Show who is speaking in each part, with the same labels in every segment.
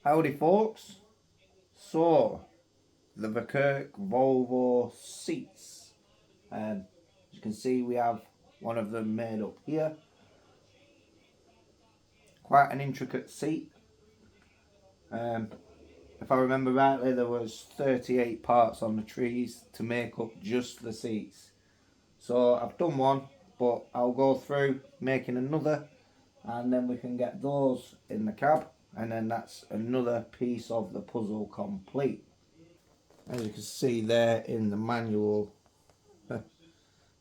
Speaker 1: Howdy folks, so the Verkerk Volvo seats, as you can see we have one of them made up here, quite an intricate seat. If I remember rightly there was 38 parts on the trees to make up just the seats, so I've done one, but I'll go through making another and then we can get those in the cab, and then that's another piece of the puzzle complete. As you can see there in the manual, there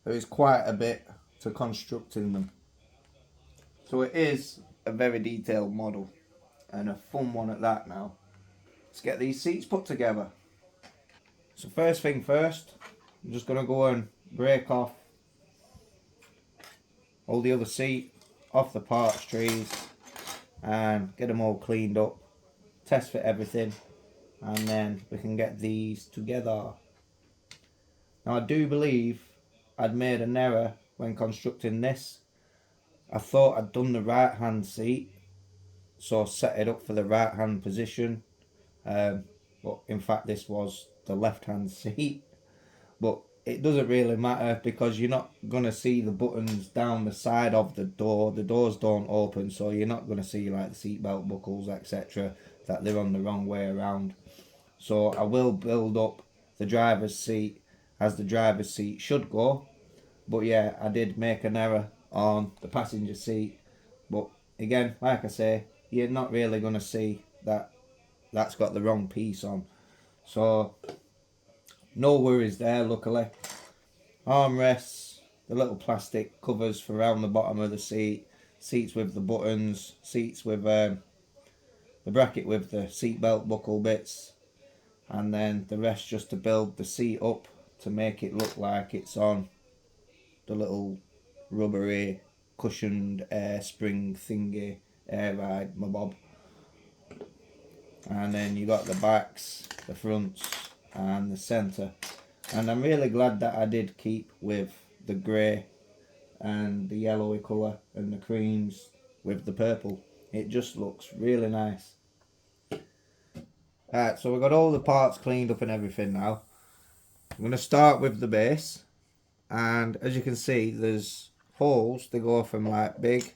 Speaker 1: is quite a bit to constructing them. So it is a very detailed model and a fun one at that now. Let's get these seats put together. So first thing first, I'm just going to go and break off all the other seat off the parts trees and get them all cleaned up, test fit everything, and then we can get these together. Now I do believe I'd made an error when constructing this. I thought I'd done the right hand seat, so set it up for the right hand position, but in fact this was the left hand seat. But it doesn't really matter because you're not going to see the buttons down the side of the door. The doors don't open, so you're not going to see like the seat belt buckles, etc., that they're on the wrong way around. So I will build up the driver's seat as the driver's seat should go. But yeah, I did make an error on the passenger seat. But again, like I say, you're not really going to see that that's got the wrong piece on. So no worries there, luckily. Armrests, the little plastic covers for around the bottom of the seat, seats with the buttons, seats with the bracket with the seat belt buckle bits, and then the rest just to build the seat up to make it look like it's on the little rubbery cushioned air spring thingy, air ride, my bob. And then you got the backs, the fronts and the centre. And I'm really glad that I did keep with the grey and the yellowy colour and the creams with the purple. It just looks really nice. Alright, so we've got all the parts cleaned up and everything now. I'm going to start with the base, and as you can see there's holes. They go from like big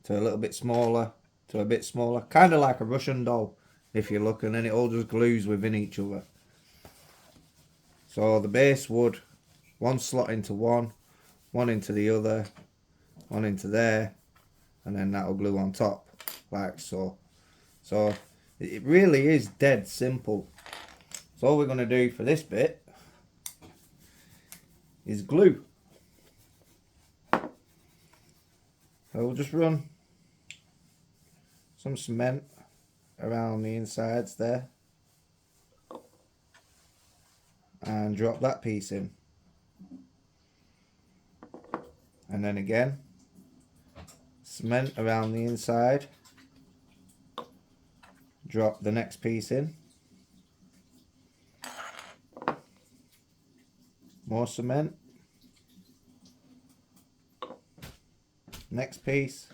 Speaker 1: to a little bit smaller to a bit smaller, kind of like a Russian doll if you look, and then it all just glues within each other. So the base would one slot into one into the other, one into there, and then that'll glue on top like so. So it really is dead simple. So all we're going to do for this bit is glue. So we'll just run some cement around the insides there and drop that piece in, and then again cement around the inside, drop the next piece in, more cement, next piece,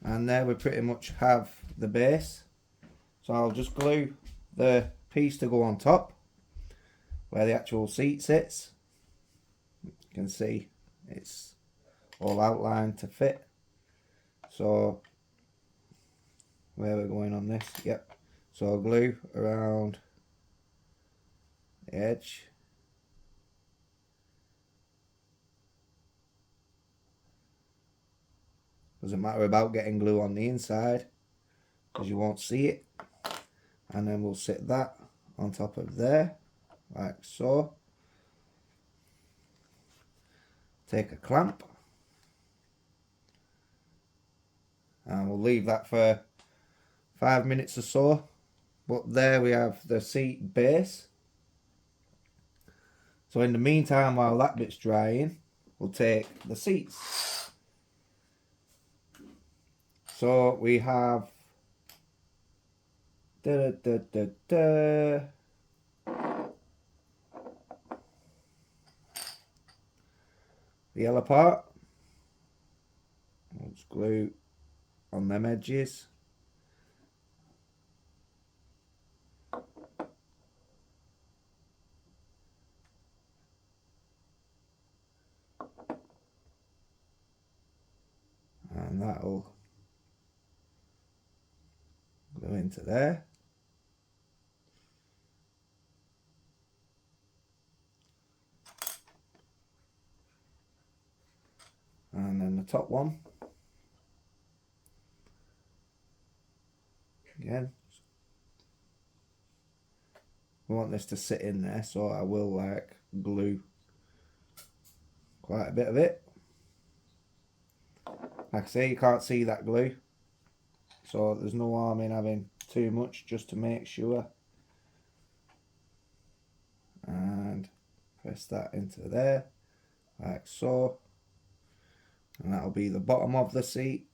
Speaker 1: and there we pretty much have the base. So I'll just glue the piece to go on top where the actual seat sits. You can see it's all outlined to fit. So where we're going on this, yep. So I'll glue around the edge. Doesn't matter about getting glue on the inside because you won't see it. And then we'll sit that on top of there like so. Take a clamp and we'll leave that for 5 minutes or so. But there we have the seat base. So in the meantime, while that bit's drying, we'll take the seats. So we have the yellow part. We'll just glue on them edges. and that'll go into there. And then the top one, again, we want this to sit in there, so I will like glue quite a bit of it. Like I say, you can't see that glue, so there's no harm in having too much, just to make sure. And press that into there like so, and that'll be the bottom of the seat.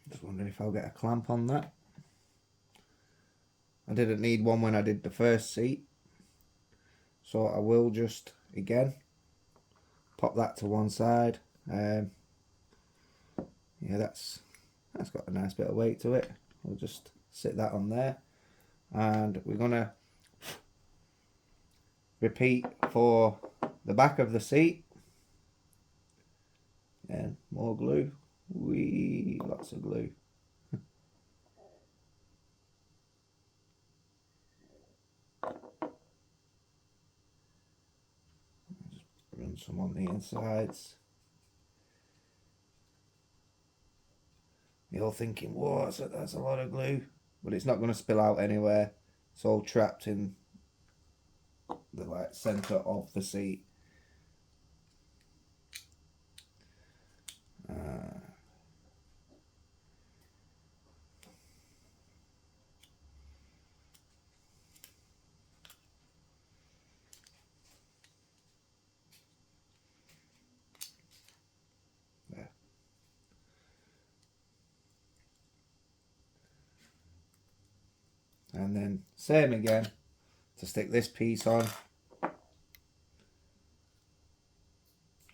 Speaker 1: Just wondering if I'll get a clamp on that. I didn't need one when I did the first seat, so I will just again pop that to one side. Yeah, that's got a nice bit of weight to it. We'll just sit that on there, and we're gonna repeat for the back of the seat. And more glue. Wee, lots of glue. Just run some on the insides. You're thinking, whoa, that's a lot of glue, but it's not going to spill out anywhere. It's all trapped in the like center of the seat. There. And then same again to stick this piece on. I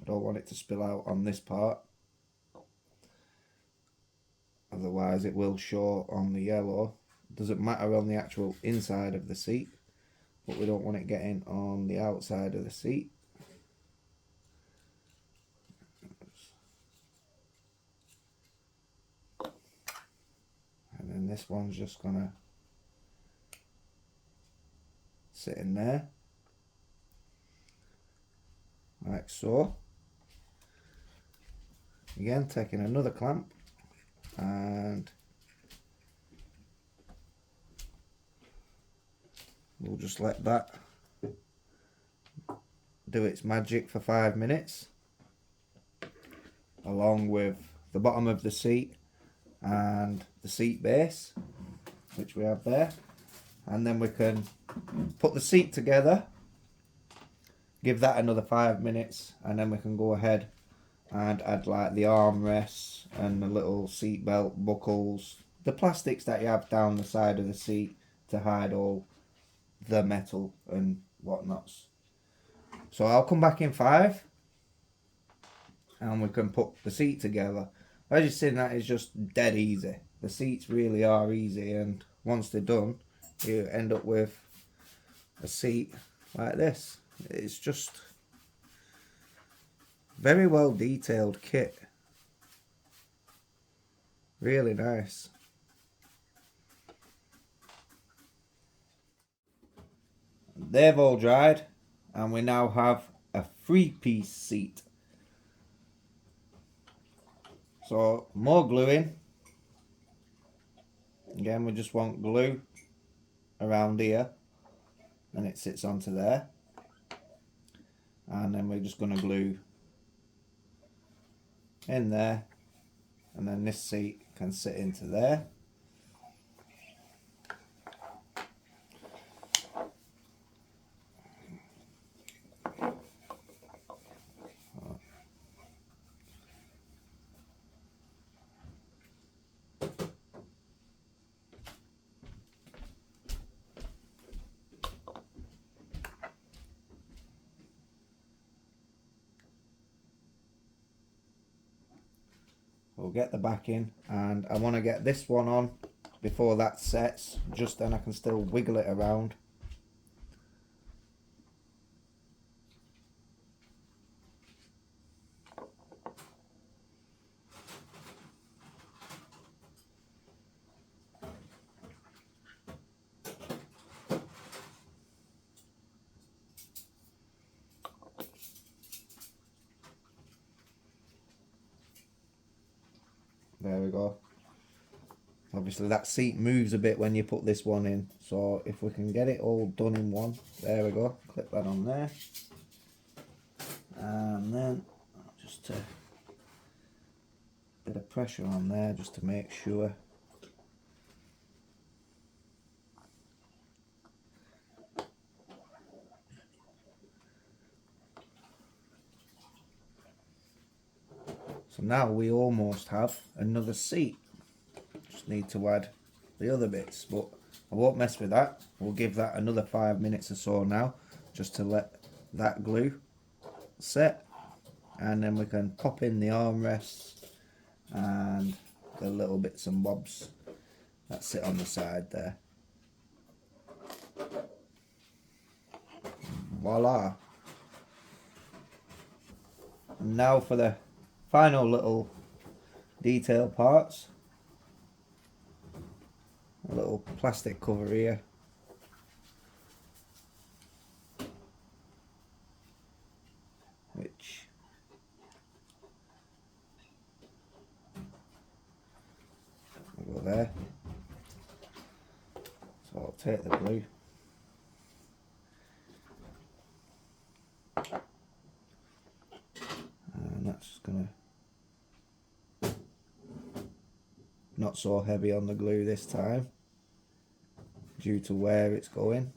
Speaker 1: don't want it to spill out on this part, otherwise it will show on the yellow. It doesn't matter on the actual inside of the seat, but we don't want it getting on the outside of the seat. And then this one's just gonna sit in there like so. Again, taking another clamp, and we'll just let that do its magic for 5 minutes, along with the bottom of the seat and the seat base, which we have there. And then we can put the seat together, give that another 5 minutes, and then we can go ahead and add like the armrests and the little seat belt buckles, the plastics that you have down the side of the seat to hide all the metal and whatnots. So I'll come back in 5 and we can put the seat together. As you've seen, that is just dead easy. The seats really are easy, and once they're done, you end up with a seat like this. It's just very well detailed kit. Really nice. They've all dried, and we now have a 3-piece seat. So more gluing. Again, we just want glue around here, and it sits onto there. And then we're just going to glue in there, and then this seat can sit into there. We'll get the back in, and I want to get this one on before that sets, just then I can still wiggle it around. There we go. Obviously that seat moves a bit when you put this one in, so if we can get it all done in one, there we go, clip that on there, and then just a bit of pressure on there just to make sure. So now we almost have another seat. Just need to add the other bits, but I won't mess with that. We'll give that another 5 minutes or so now, just to let that glue set, and then we can pop in the armrests and the little bits and bobs that sit on the side there. Voila! And now for the final little detail parts. A little plastic cover here. Which will go there. So I'll take the glue. And that's just gonna not so heavy on the glue this time, due to where it's going.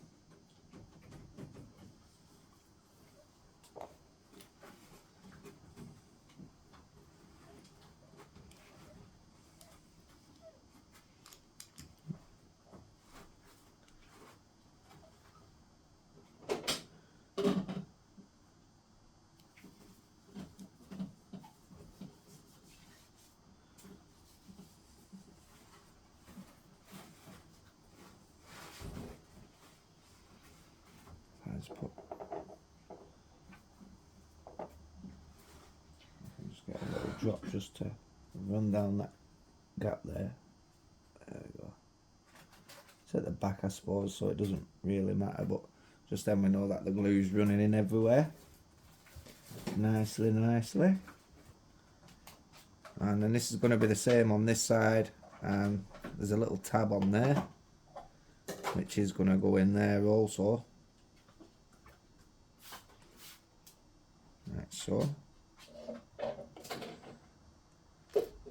Speaker 1: Just get a little drop just to run down that gap there. There we go. It's at the back, I suppose, so it doesn't really matter, but just then we know that the glue's running in everywhere. Nicely. And then this is going to be the same on this side, and there's a little tab on there which is going to go in there also, like so.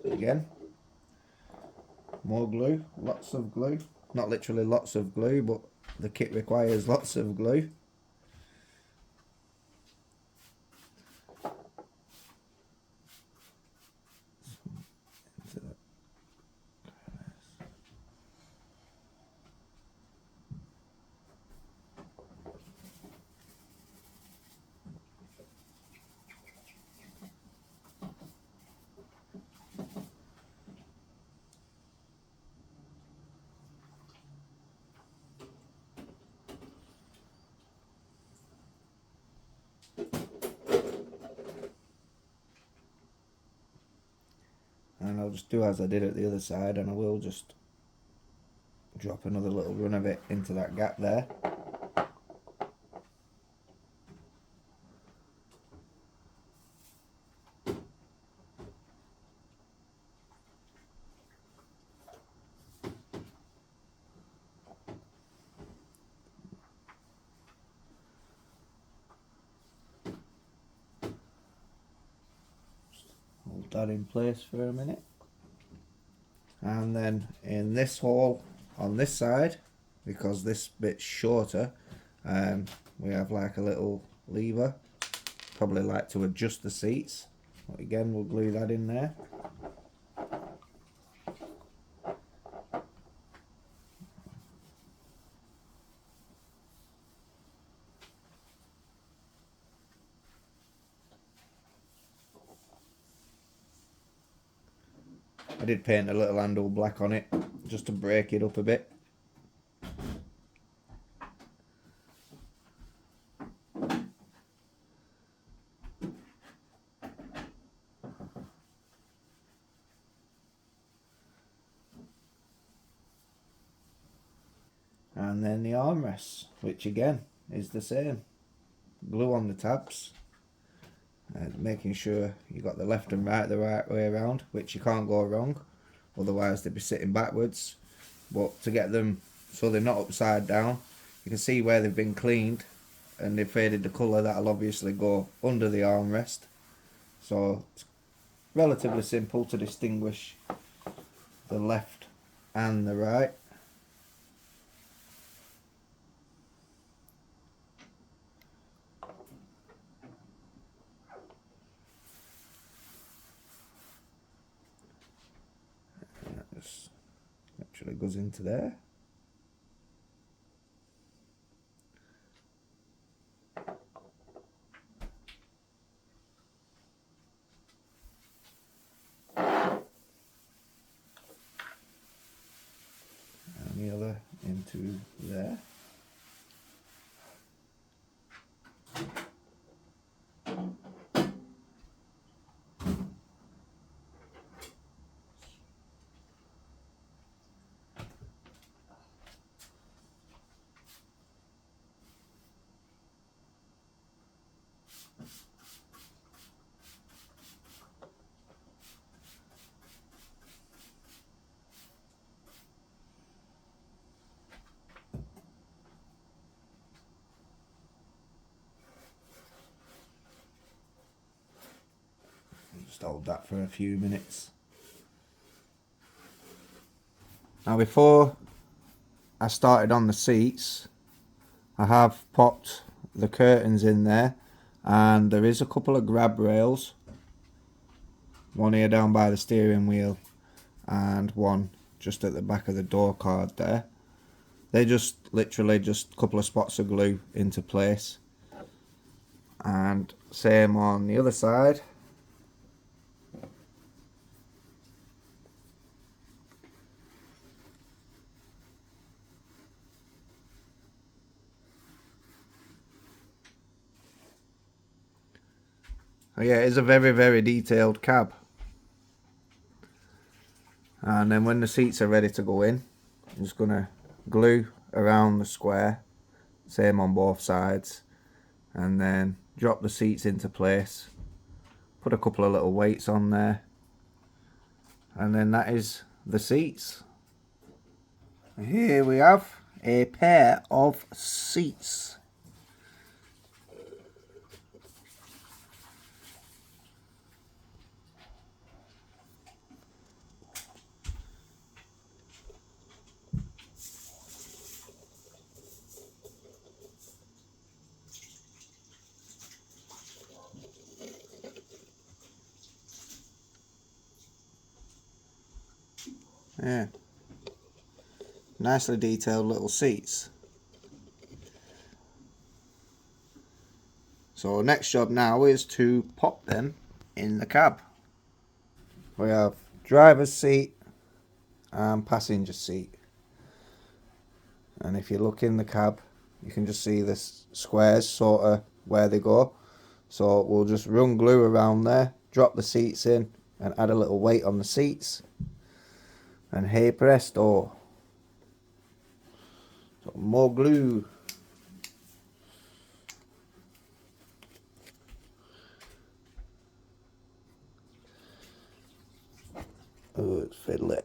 Speaker 1: Again, more glue, lots of glue, not literally lots of glue, but the kit requires lots of glue. And I'll just do as I did at the other side, and I will just drop another little run of it into that gap there. Hold that in place for a minute. And then in this hole on this side, because this bit's shorter, we have like a little lever, probably like to adjust the seats. But again, we'll glue that in there. I did paint a little handle black on it just to break it up a bit. And then the armrests, which again is the same. Glue on the tabs. making sure you got the left and right the right way around, which you can't go wrong, otherwise they'd be sitting backwards. But to get them so they're not upside down, you can see where they've been cleaned and they've faded the colour. That'll obviously go under the armrest, so it's relatively simple to distinguish the left and the right. And that just actually goes into there. And the other into there. Just hold that for a few minutes. Now before I started on the seats, I have popped the curtains in there, and there is a couple of grab rails, one here down by the steering wheel and one just at the back of the door card there. They're just literally just a couple of spots of glue into place, and same on the other side. So yeah, it is a very detailed cab. And then when the seats are ready to go in, I'm just going to glue around the square, same on both sides, and then drop the seats into place, put a couple of little weights on there, and then that is the seats. Here we have a pair of seats. Yeah, nicely detailed little seats. So next job now is to pop them in the cab. We have driver's seat and passenger seat, and if you look in the cab you can just see the squares sort of where they go. So we'll just run glue around there, drop the seats in and add a little weight on the seats, and hey presto, so more glue. Oh, it's fiddly.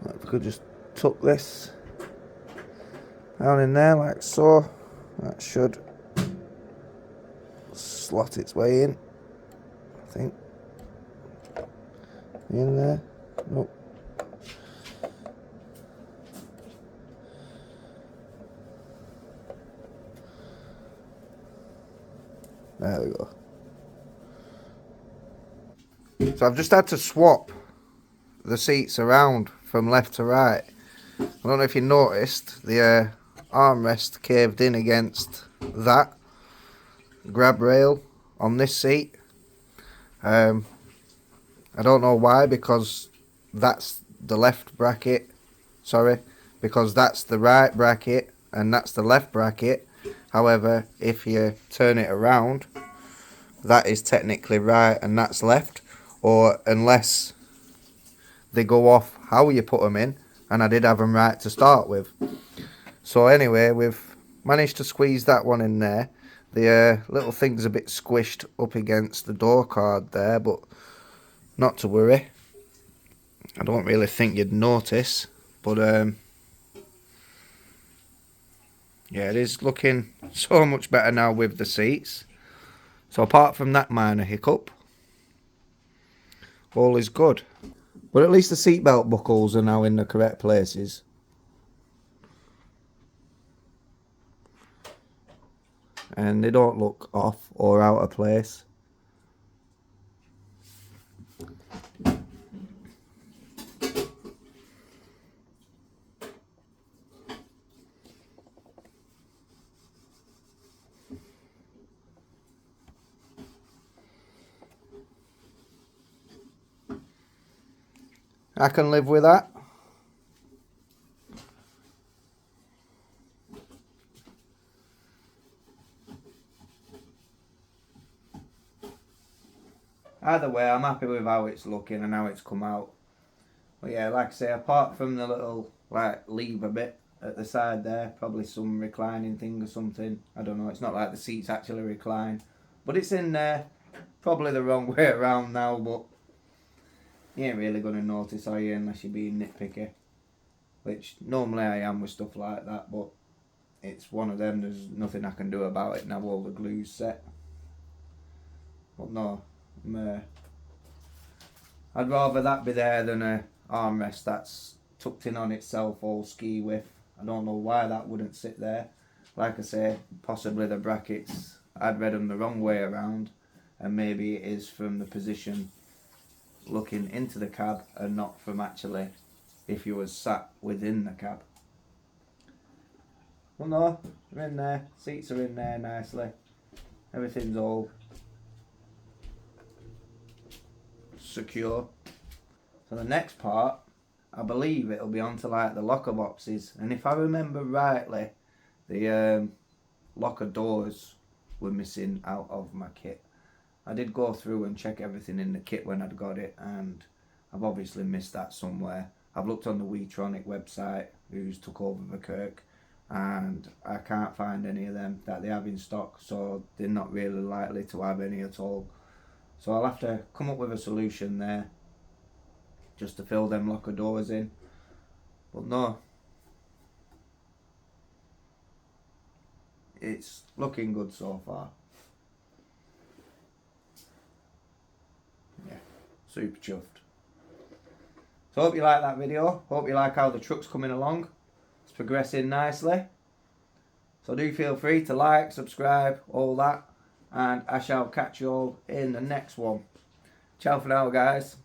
Speaker 1: If we could just tuck this down in there like so, that should slot its way in, I think. In there. Nope. There we go. So I've just had to swap the seats around from left to right. I don't know if you noticed, the armrest caved in against that grab rail on this seat. I don't know why, because that's the left bracket, sorry, because that's the right bracket and that's the left bracket. However, if you turn it around, that is technically right and that's left, or unless they go off how you put them in, and I did have them right to start with. So anyway, we've managed to squeeze that one in there. The little thing's a bit squished up against the door card there, but not to worry. I don't really think you'd notice, but yeah, it is looking so much better now with the seats. So apart from that minor hiccup, all is good. But at least the seatbelt buckles are now in the correct places. And they don't look off or out of place. I can live with that. Either way, I'm happy with how it's looking and how it's come out. But yeah, like I say, apart from the little like lever bit at the side there, probably some reclining thing or something. I don't know, it's not like the seats actually recline. But it's in there. Probably the wrong way around now, but you ain't really going to notice, are you, unless you're being nitpicky. Which normally I am with stuff like that, but it's one of them, there's nothing I can do about it now, all the glue's set. But no, I'd rather that be there than a armrest that's tucked in on itself all ski with. I don't know why that wouldn't sit there. Like I say, possibly the brackets, I'd read them the wrong way around, and maybe it is from the position looking into the cab and not from actually if you was sat within the cab. Well no, they're in there, seats are in there nicely, everything's all secure. So the next part, I believe it'll be onto like the locker boxes, and if I remember rightly, the locker doors were missing out of my kit. I did go through and check everything in the kit when I'd got it, and I've obviously missed that somewhere. I've looked on the WeTronic website, who's took over Verkerk, and I can't find any of them that they have in stock, so they're not really likely to have any at all. So I'll have to come up with a solution there, just to fill them locker doors in. But no, it's looking good so far. Yeah, super chuffed. So hope you like that video. Hope you like how the truck's coming along. It's progressing nicely. So do feel free to like, subscribe, all that. And I shall catch you all in the next one. Ciao for now, guys.